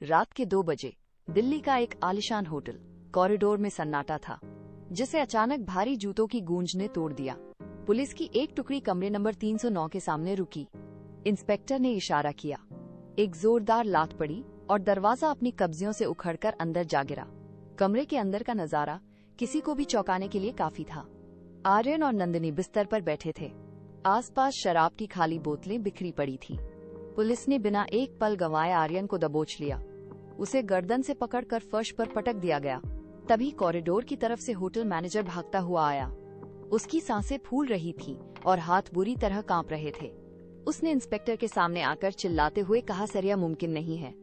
रात के 2 बजे दिल्ली का एक आलिशान होटल कॉरिडोर में सन्नाटा था, जिसे अचानक भारी जूतों की गूंज ने तोड़ दिया। पुलिस की एक टुकड़ी कमरे नंबर 309 के सामने रुकी। इंस्पेक्टर ने इशारा किया, एक जोरदार लात पड़ी और दरवाजा अपनी कब्जियों से उखड़कर अंदर जा गिरा। कमरे के अंदर का नजारा किसी को भी चौंकाने के लिए काफी था। आर्यन और नंदिनी बिस्तर पर बैठे थे। आसपास शराब की खाली बोतलें बिखरी पड़ी थी। पुलिस ने बिना एक पल गंवाए आर्यन को दबोच लिया। उसे गर्दन से पकड़कर फर्श पर पटक दिया गया। तभी कॉरिडोर की तरफ से होटल मैनेजर भागता हुआ आया। उसकी सांसें फूल रही थी और हाथ बुरी तरह कांप रहे थे। उसने इंस्पेक्टर के सामने आकर चिल्लाते हुए कहा, सर यह मुमकिन नहीं है,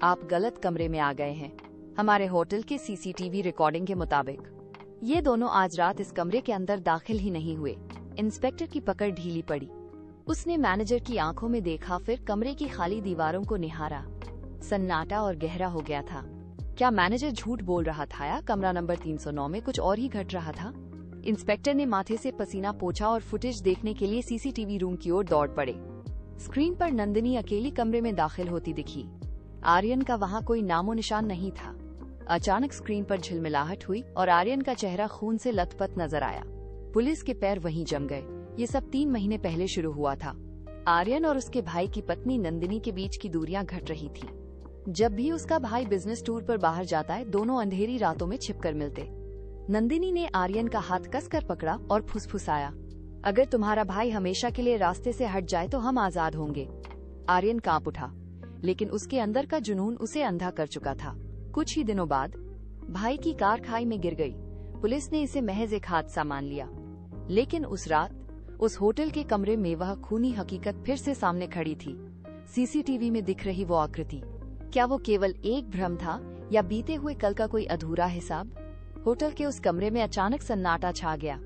आप गलत कमरे में आ गए हैं। हमारे होटल के सीसीटीवी रिकॉर्डिंग के मुताबिक ये दोनों आज रात इस कमरे के अंदर दाखिल ही नहीं हुए। इंस्पेक्टर की पकड़ ढीली पड़ी। उसने मैनेजर की आंखों में देखा, फिर कमरे की खाली दीवारों को निहारा। सन्नाटा और गहरा हो गया था। क्या मैनेजर झूठ बोल रहा था या कमरा नंबर 309 में कुछ और ही घट रहा था? इंस्पेक्टर ने माथे से पसीना पोंछा और फुटेज देखने के लिए सीसीटीवी रूम की ओर दौड़ पड़े। स्क्रीन पर नंदिनी अकेली कमरे में दाखिल होती दिखी। आर्यन का वहाँ कोई नामो निशान नहीं था। अचानक स्क्रीन पर झिलमिलाहट हुई और आर्यन का चेहरा खून से लथपथ नजर आया। पुलिस के पैर वहीं जम गए। ये सब 3 महीने पहले शुरू हुआ था। आर्यन और उसके भाई की पत्नी नंदिनी के बीच की दूरियां घट रही थी। जब भी उसका भाई बिजनेस टूर पर बाहर जाता है, दोनों अंधेरी रातों में छिपकर मिलते। नंदिनी ने आर्यन का हाथ कसकर पकड़ा और फुसफुसाया, अगर तुम्हारा भाई हमेशा के लिए रास्ते से हट जाए तो हम आजाद होंगे। आर्यन कांप उठा, लेकिन उसके अंदर का जुनून उसे अंधा कर चुका था। कुछ ही दिनों बाद भाई की कार खाई में गिर गई। पुलिस ने इसे महज एक हादसा मान लिया, लेकिन उस रात उस होटल के कमरे में वह खूनी हकीकत फिर से सामने खड़ी थी। सीसीटीवी में दिख रही वो आकृति, क्या वो केवल एक भ्रम था या बीते हुए कल का कोई अधूरा हिसाब? होटल के उस कमरे में अचानक सन्नाटा छा गया।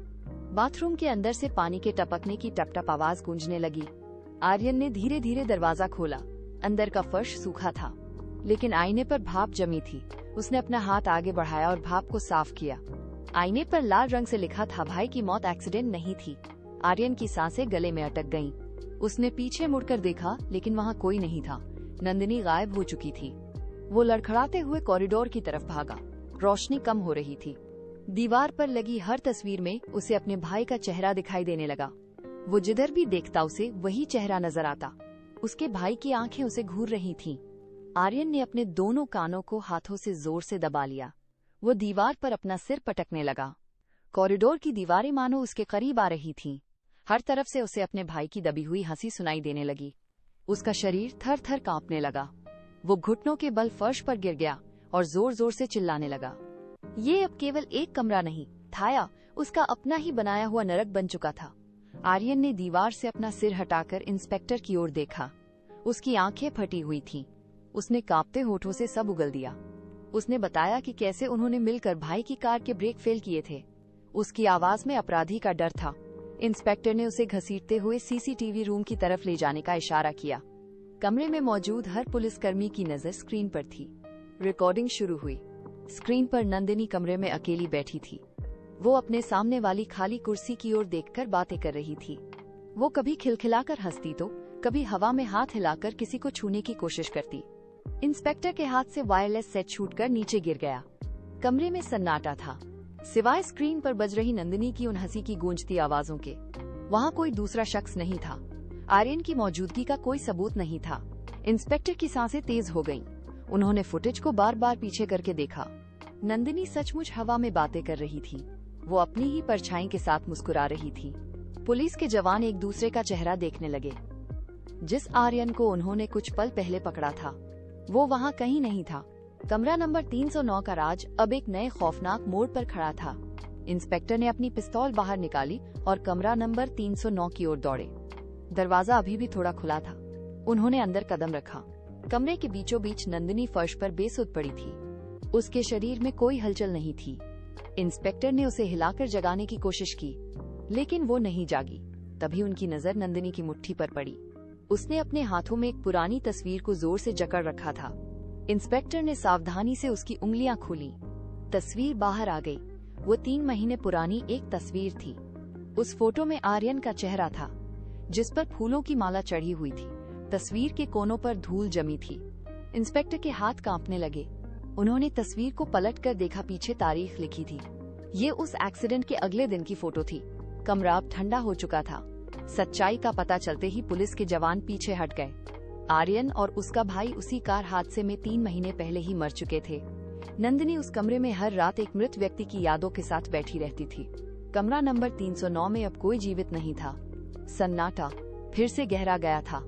बाथरूम के अंदर से पानी के टपकने की टप-टप आवाज गूंजने लगी। आर्यन ने धीरे धीरे दरवाजा खोला। अंदर का फर्श सूखा था, लेकिन आईने पर भाप जमी थी। उसने अपना हाथ आगे बढ़ाया और भाप को साफ किया। आईने पर लाल रंग से लिखा था, भाई की मौत एक्सीडेंट नहीं थी। आर्यन की सांसें गले में अटक गईं। उसने पीछे मुड़कर देखा, लेकिन वहाँ कोई नहीं था। नंदिनी गायब हो चुकी थी। वो लड़खड़ाते हुए कॉरिडोर की तरफ भागा। रोशनी कम हो रही थी। दीवार पर लगी हर तस्वीर में उसे अपने भाई का चेहरा दिखाई देने लगा। वो जिधर भी देखता उसे वही चेहरा नजर आता। उसके भाई की आंखें उसे घूर रही थीं। आर्यन ने अपने दोनों कानों को हाथों से जोर से दबा लिया। वो दीवार पर अपना सिर पटकने लगा। कॉरिडोर की दीवारें मानो उसके करीब आ रही थीं। हर तरफ से उसे अपने भाई की दबी हुई हंसी सुनाई देने लगी। उसका शरीर थर थर कांपने लगा। वो घुटनों के बल फर्श पर गिर गया और जोर जोर से चिल्लाने लगा। ये अब केवल एक कमरा नहीं था, उसका अपना ही बनाया हुआ नरक बन चुका था। आर्यन ने दीवार से अपना सिर हटाकर इंस्पेक्टर की ओर देखा। उसकी आंखें फटी हुई थीं। उसने कांपते होठों से सब उगल दिया। उसने बताया कि कैसे उन्होंने मिलकर भाई की कार के ब्रेक फेल किए थे। उसकी आवाज में अपराधी का डर था। इंस्पेक्टर ने उसे घसीटते हुए सीसीटीवी रूम की तरफ ले जाने का इशारा किया। कमरे में मौजूद हर पुलिसकर्मी की नजर स्क्रीन पर थी। रिकॉर्डिंग शुरू हुई। स्क्रीन पर नंदिनी कमरे में अकेली बैठी थी। वो अपने सामने वाली खाली कुर्सी की ओर देखकर बातें कर रही थी। वो कभी खिलखिलाकर हंसती तो कभी हवा में हाथ हिलाकर किसी को छूने की कोशिश करती। इंस्पेक्टर के हाथ से वायरलेस सेट छूटकर नीचे गिर गया। कमरे में सन्नाटा था, सिवाय स्क्रीन पर बज रही नंदिनी की उन हंसी की गूंजती आवाजों के। वहाँ कोई दूसरा शख्स नहीं था। आर्यन की मौजूदगी का कोई सबूत नहीं था। इंस्पेक्टर की सांसें तेज हो गईं। उन्होंने फुटेज को बार बार पीछे करके देखा। नंदिनी सचमुच हवा में बातें कर रही थी। वो अपनी ही परछाई के साथ मुस्कुरा रही थी। पुलिस के जवान एक दूसरे का चेहरा देखने लगे। जिस आर्यन को उन्होंने कुछ पल पहले पकड़ा था, वो वहाँ कहीं नहीं था। कमरा नंबर 309 का राज अब एक नए खौफनाक मोड़ पर खड़ा था। इंस्पेक्टर ने अपनी पिस्तौल बाहर निकाली और कमरा नंबर 309 की ओर दौड़े। दरवाजा अभी भी थोड़ा खुला था। उन्होंने अंदर कदम रखा। कमरे के बीचों बीच नंदिनी फर्श पर बेसुध पड़ी थी। उसके शरीर में कोई हलचल नहीं थी। इंस्पेक्टर ने उसे हिलाकर जगाने की कोशिश की, लेकिन वो नहीं जागी। तभी उनकी नजर नंदिनी की मुट्ठी पर पड़ी। उसने अपने हाथों में एक पुरानी तस्वीर को जोर से जकड़ रखा था। इंस्पेक्टर ने सावधानी से उसकी उंगलियां खोली। तस्वीर बाहर आ गई। वो 3 महीने पुरानी एक तस्वीर थी। उस फोटो में आर्यन का चेहरा था, जिस पर फूलों की माला चढ़ी हुई थी। तस्वीर के कोनों पर धूल जमी थी। इंस्पेक्टर के हाथ कांपने लगे। उन्होंने तस्वीर को पलटकर देखा, पीछे तारीख लिखी थी। ये उस एक्सीडेंट के अगले दिन की फोटो थी। कमरा अब ठंडा हो चुका था। सच्चाई का पता चलते ही पुलिस के जवान पीछे हट गए। आर्यन और उसका भाई उसी कार हादसे में 3 महीने पहले ही मर चुके थे। नंदिनी उस कमरे में हर रात एक मृत व्यक्ति की यादों के साथ बैठी रहती थी। कमरा नंबर 309 में अब कोई जीवित नहीं था। सन्नाटा फिर से गहरा गया था।